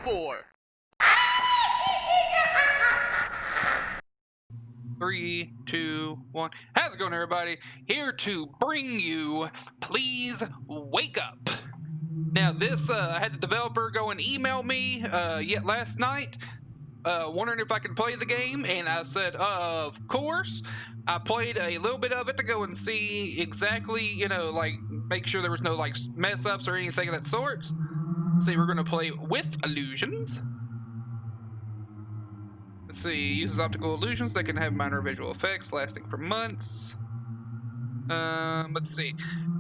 4. 3, 2, 1. How's it going, everybody? Here to bring you Please Wake Up. Now, this, I had the developer go and email me yet last night, wondering if I could play the game, and I said, of course. I played a little bit of it to go and see exactly, like, make sure there was no, like, mess ups or anything of that sort. See, we're going to play with illusions. Let's see, uses optical illusions that can have minor visual effects lasting for months. Let's see.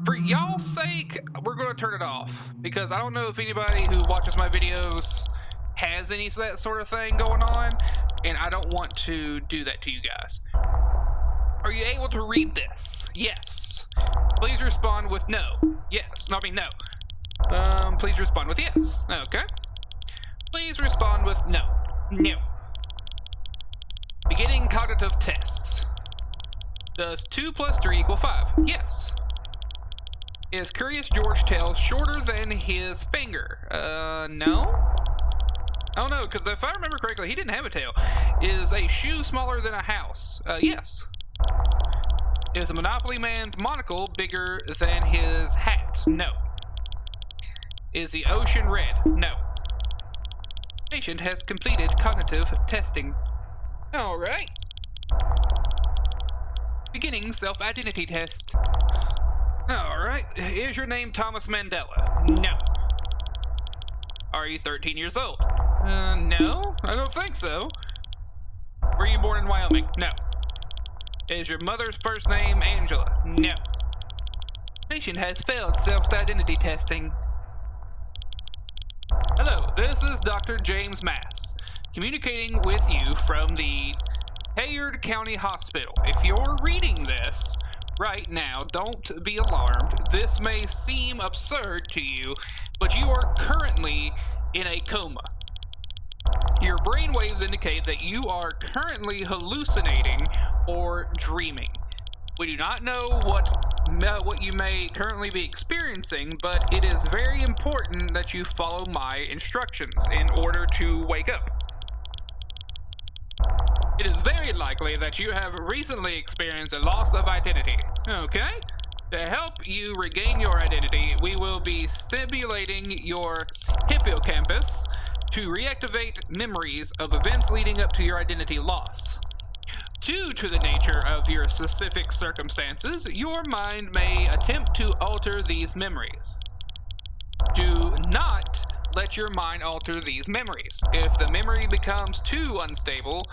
For y'all's sake, we're going to turn it off, because I don't know if anybody who watches my videos has any of that sort of thing going on, and I don't want to do that to you guys. Are you able to read this? Yes. Please respond with no. Yes. No, I mean no. Please respond with yes. Okay. Please respond with no. No. Beginning cognitive tests. Does 2 plus 3 equal 5? Yes. Is Curious George's tail shorter than his finger? No? I don't know, because if I remember correctly, he didn't have a tail. Is a shoe smaller than a house? Yes. Is a Monopoly Man's monocle bigger than his hat? No. Is the ocean red? No. Patient has completed cognitive testing. All right. Beginning self-identity test. All right. Is your name Thomas Mandela? No. Are you 13 years old? No, I don't think so. Were you born in Wyoming? No. Is your mother's first name Angela? No. Patient has failed self-identity testing. Hello, this is Dr. James Mass, communicating with you from the Hayward County Hospital. If you're reading this right now, don't be alarmed. This may seem absurd to you, but you are currently in a coma. Your brain waves indicate that you are currently hallucinating or dreaming. We do not know what you may currently be experiencing, but it is very important that you follow my instructions in order to wake up. It is very likely that you have recently experienced a loss of identity. Okay? To help you regain your identity, we will be stimulating your hippocampus to reactivate memories of events leading up to your identity loss. Due to the nature of your specific circumstances, your mind may attempt to alter these memories. Do not let your mind alter these memories. If the memory becomes too unstable,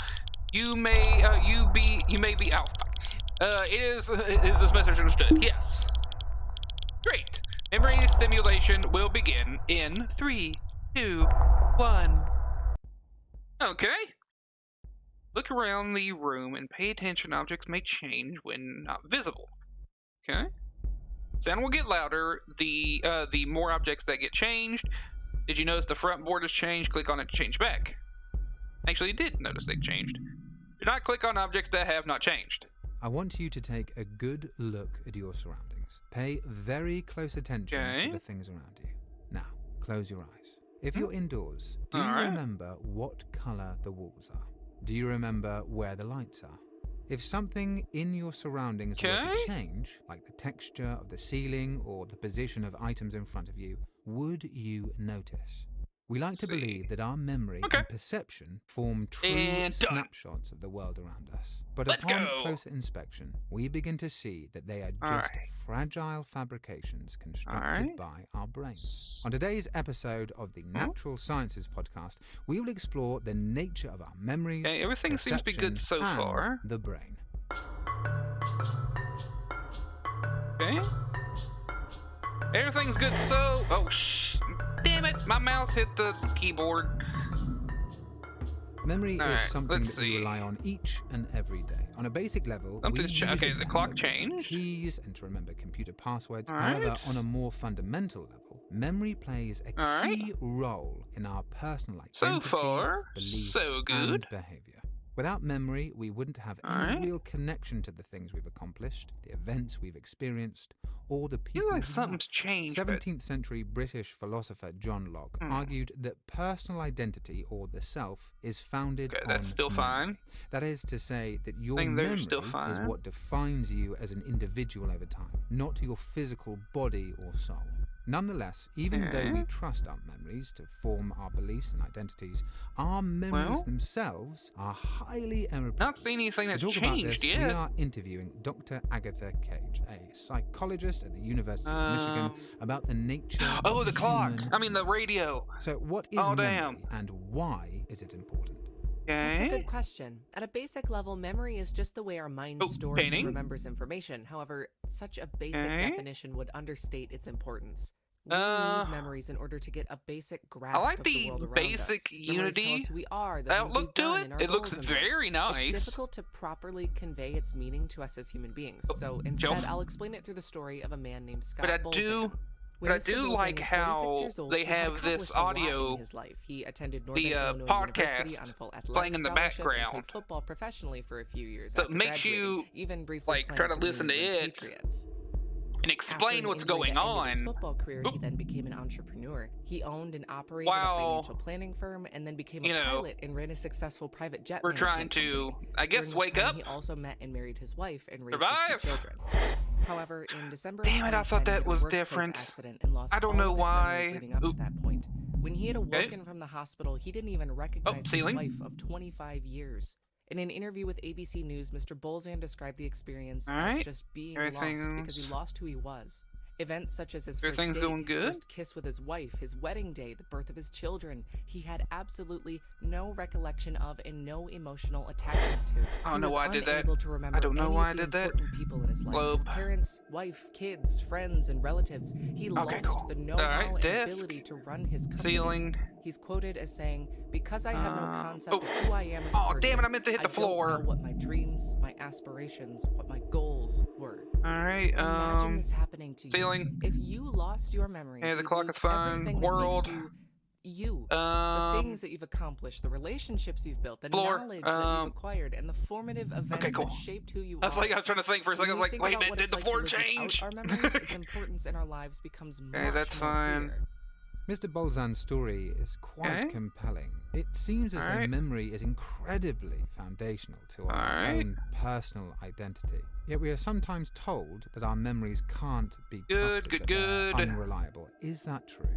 you may be out. Is this message understood? Yes. Great. Memory stimulation will begin in 3, 2, 1. Okay. Look around the room and pay attention. Objects may change when not visible. Okay. Sound will get louder the more objects that get changed. Did you notice the front board has changed? Click on it to change back. Actually, you did notice they changed. Do not click on objects that have not changed. I want you to take a good look at your surroundings. Pay very close attention to the things around you. Now, close your eyes. If you're indoors, do you remember what color the walls are? Do you remember where the lights are? If something in your surroundings were to change, like the texture of the ceiling or the position of items in front of you, would you notice? We like to believe that our memory and perception form true snapshots of the world around us. But upon closer inspection, we begin to see that they are just fragile fabrications constructed by our brains. On today's episode of the Natural Sciences podcast, we will explore the nature of our memories, everything seems to be good so far. The brain. Okay. Everything's good so... Oh, damn it, my mouse hit the keyboard. Memory is something that we rely on each and every day. On a basic level, we use the clock changed. Keys and to remember computer passwords. However, on a more fundamental level, memory plays a key role in our personal identity, so far, beliefs, so good. and behavior. Without memory, we wouldn't have any real connection to the things we've accomplished, the events we've experienced, or the people. I feel like something's changed. 17th century British philosopher John Locke argued that personal identity, or the self, is founded on that's still memory. fine. That is to say that your memory is what defines you as an individual over time, not your physical body or soul. Nonetheless, even though we trust our memories to form our beliefs and identities, our memories themselves are highly error-prone. Not seen anything that's changed about this, yet. We are interviewing Dr. Agatha Cage, a psychologist at the University of Michigan, about the nature of the clock. human... I mean, the radio. So what is memory, and why is it important? That's a good question. At a basic level, memory is just the way our mind stores and remembers information. However, such a basic definition would understate its importance. We need memories in order to get a basic grasp of the world around basic us. Unity Tell us who we are, the outlook to it. It looks very nice. It's difficult to properly convey its meaning to us as human beings. So instead, I'll explain it through the story of a man named Scott Bolzan. But I do like how they have this audio, he attended Northern Illinois podcast on full playing in the background. Played football professionally for a few years. So it makes you even briefly try to listen to it and explain what's going on. His football career, he then became an entrepreneur. He owned and operated a financial planning firm, and then became a pilot and ran a successful private jet. We're trying to, I guess, wake up. He also met and married his wife and raised his 2 children. However, in December, damn it, I thought that was different. I don't know why. Leading up to that point. When he had awoken from the hospital, he didn't even recognize his wife of 25 years. In an interview with ABC News, Mr. Bolzan described the experience as just being lost because he lost who he was. Events such as his first date, his first kiss with his wife, his wedding day, the birth of his children, he had absolutely no recollection of and no emotional attachment to. I don't know why I did that. I don't know why I did that. People in his life, his parents, wife, kids, friends, and relatives. He lost the know-how and ability to run his company. He's quoted as saying, "Because I have no concept of who I am as a person, damn it, I meant to hit the floor. I don't know what my dreams, my aspirations, what my goals were." Alright, imagine this happening to you. If you lost your memories, the clock is fine. World. The things that you've accomplished, the relationships you've built, the knowledge that you've acquired, and the formative events that shaped who you are. I was trying to think for a second. I was like, wait a minute, did the floor change? Our memories, its importance in our lives becomes much that's fine. clear. Mr. Bolzan's story is quite compelling. It seems as though memory is incredibly foundational to our own personal identity. Yet we are sometimes told that our memories can't be trusted, that they're unreliable. Is that true?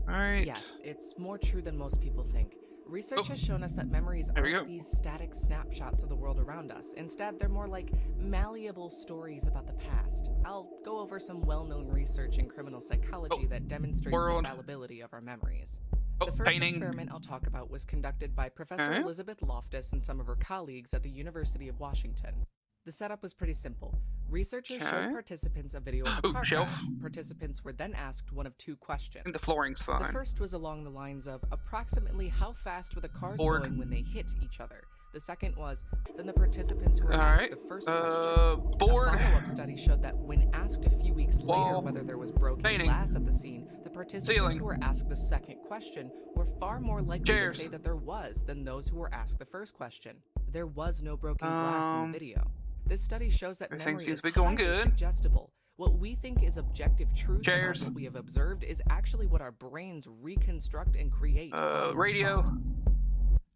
Yes, it's more true than most people think. Research has shown us that memories aren't these static snapshots of the world around us. Instead, they're more like malleable stories about the past. I'll go over some well-known research in criminal psychology that demonstrates the fallibility of our memories. The first experiment I'll talk about was conducted by Professor Elizabeth Loftus and some of her colleagues at the University of Washington. The setup was pretty simple. Researchers showed participants a video of a car crash. Participants were then asked one of 2 questions. The flooring's fine. The first was along the lines of approximately how fast were the cars going when they hit each other. The second was, then the participants who were asked the first question. A follow-up study showed that when asked a few weeks later whether there was broken glass at the scene, the participants who were asked the second question were far more likely to say that there was than those who were asked the first question. There was no broken glass in the video. This study shows that memory is highly suggestible. What we think is objective truth about what we have observed is actually what our brains reconstruct and create. Radio.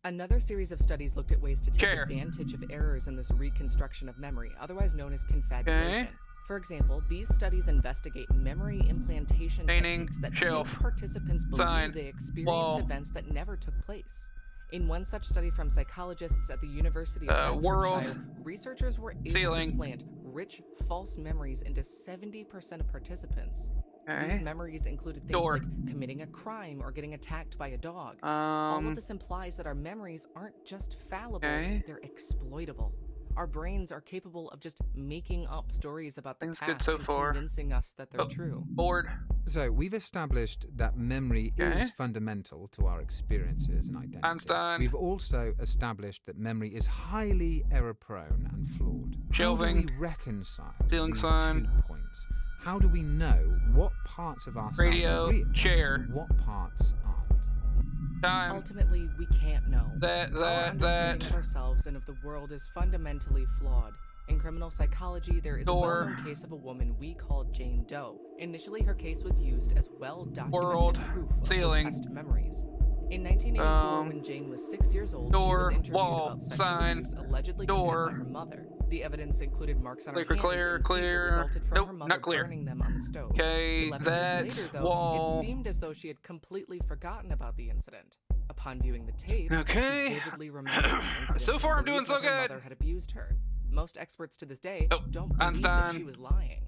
Another series of studies looked at ways to take advantage of errors in this reconstruction of memory, otherwise known as confabulation. For example, these studies investigate memory implantation techniques that make participants believe they experienced events that never took place. In one such study from psychologists at the University of Bedfordshire, researchers were able to plant rich false memories into 70% of participants. These memories included things like committing a crime or getting attacked by a dog. All of this implies that our memories aren't just fallible, they're exploitable. Our brains are capable of just making up stories about the past and convincing us that they're true. So we've established that memory is fundamental to our experiences and identity. Einstein. We've also established that memory is highly error-prone and flawed. Shelving. How do we reconcile these 2 points? How do we know what parts of ourselves are real and what parts aren't? time. Ultimately, we can't know. Our understanding of ourselves and of the world is fundamentally flawed. In criminal psychology, there is a well-known case of a woman we call Jane Doe. Initially, her case was used as well-documented proof of repressed memories. In 1984, when Jane was 6 years old, she was interviewed about sexual abuse allegedly committed by her mother. The evidence included marks on her hands that resulted from her mother burning them on the stove. 11 years later, though, it seemed as though she had completely forgotten about the incident. Upon viewing the tapes, she vividly remembered the incident. So far, I'm doing so good. Her mother had abused her. Most experts to this day don't believe that she was lying.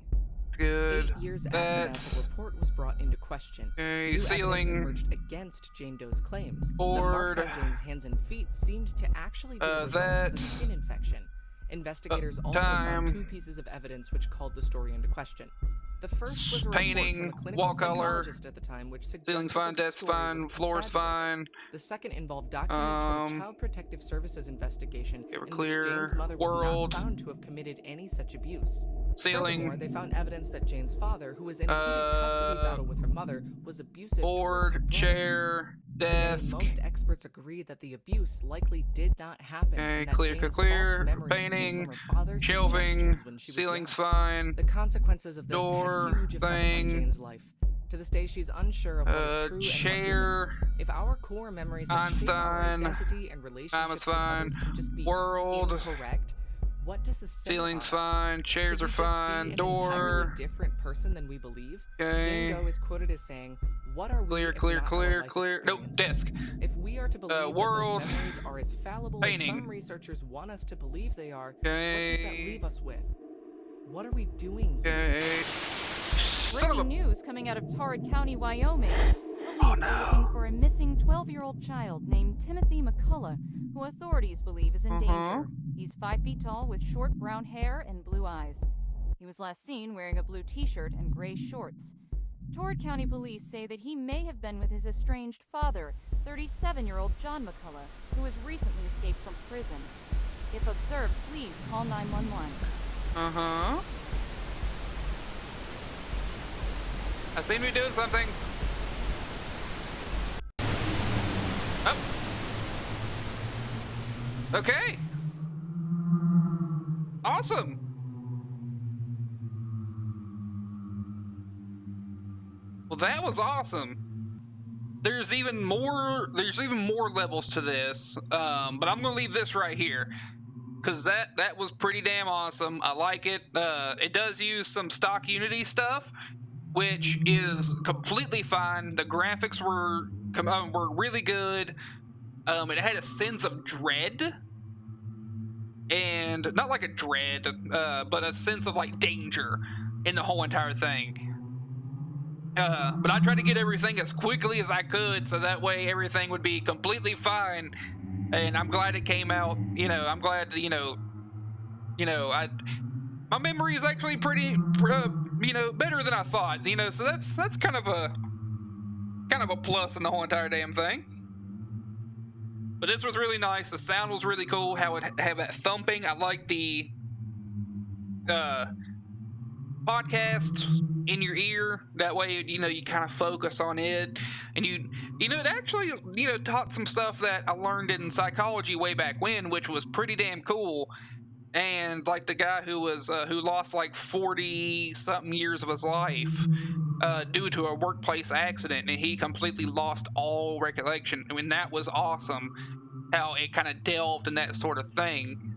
Good. 8 years after that, the report was brought into question. New evidence emerged against Jane Doe's claims. The marks on Jane's hands and feet seemed to actually be a result of a skin infection. Investigators also found 2 pieces of evidence which called the story into question. The first was a painting, report from a clinical wall color, psychologist at the time, which suggested ceiling's fine, that the desk's story fine, was floor's fine. The second involved documents from a Child Protective Services investigation in which Jane's mother was not found to have committed any such abuse. Furthermore, they found evidence that Jane's father, who was in a heated custody battle with her mother, was abusive towards her brother. Chair, desk. Today, most experts agree that the abuse likely did not happen. Okay, and that clear. Jane's false memories Painting, came from her father's shelving, suggestions when she was ceiling's young. fine. The consequences of this Door, had huge effects on Jane's life. To this day, she's unsure of what is true chair, and what isn't. If our core memories that shape our identity and relationships with others can just be incorrect, what does this say ceiling's about us? fine, chairs Could are we just fine, be door. an entirely different person than we believe? Jane Doe is quoted as saying, "What are we? Clear. Nope, desk. If we are to believe world. that those memories are as fallible Painting. as some researchers want us to believe they are, what does that leave us with? What are we doing here?" Breaking news coming out of Torrid County, Wyoming. Police are looking for a missing 12-year-old child named Timothy McCullough, who authorities believe is in danger. He's 5 feet tall with short brown hair and blue eyes. He was last seen wearing a blue t-shirt and gray shorts. Torrid County police say that he may have been with his estranged father, 37-year-old John McCullough, who has recently escaped from prison. If observed, please call 911. I seem to be doing something. Oh. Okay. Awesome. Well, that was awesome. There's even more levels to this, but I'm gonna leave this right here because that was pretty damn awesome. I like it. It does use some stock Unity stuff, which is completely fine. The graphics were really good. It had a sense of dread, and not like a dread, but a sense of like danger in the whole entire thing. But I tried to get everything as quickly as I could, so that way everything would be completely fine. And I'm glad it came out. I'm glad my memory is actually pretty, better than I thought. So that's kind of a plus in the whole entire damn thing. But this was really nice. The sound was really cool. How it had that thumping. I like the podcast in your ear. That way, you kind of focus on it, and it actually, taught some stuff that I learned in psychology way back when, which was pretty damn cool. And like the guy who lost like 40-something years of his life due to a workplace accident, and he completely lost all recollection. I mean, that was awesome how it kind of delved in that sort of thing.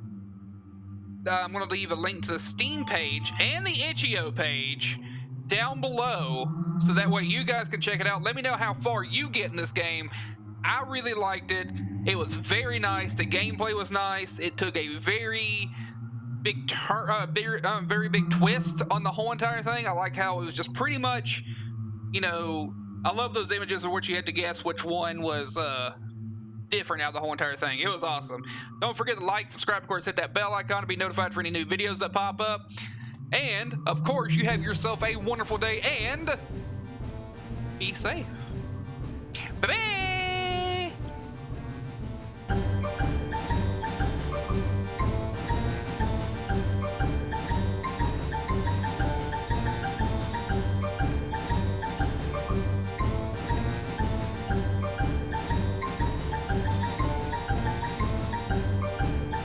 I'm going to leave a link to the Steam page and the Itch.io page down below, so that way you guys can check it out. Let me know how far you get in this game. I really liked it. It was very nice. The gameplay was nice. It took a very big very big twist on the whole entire thing. I like how it was just pretty much, I love those images of which you had to guess which one was different out of the whole entire thing. It was awesome. Don't forget to like, subscribe, of course, hit that bell icon to be notified for any new videos that pop up. And, of course, you have yourself a wonderful day and be safe. Bye-bye!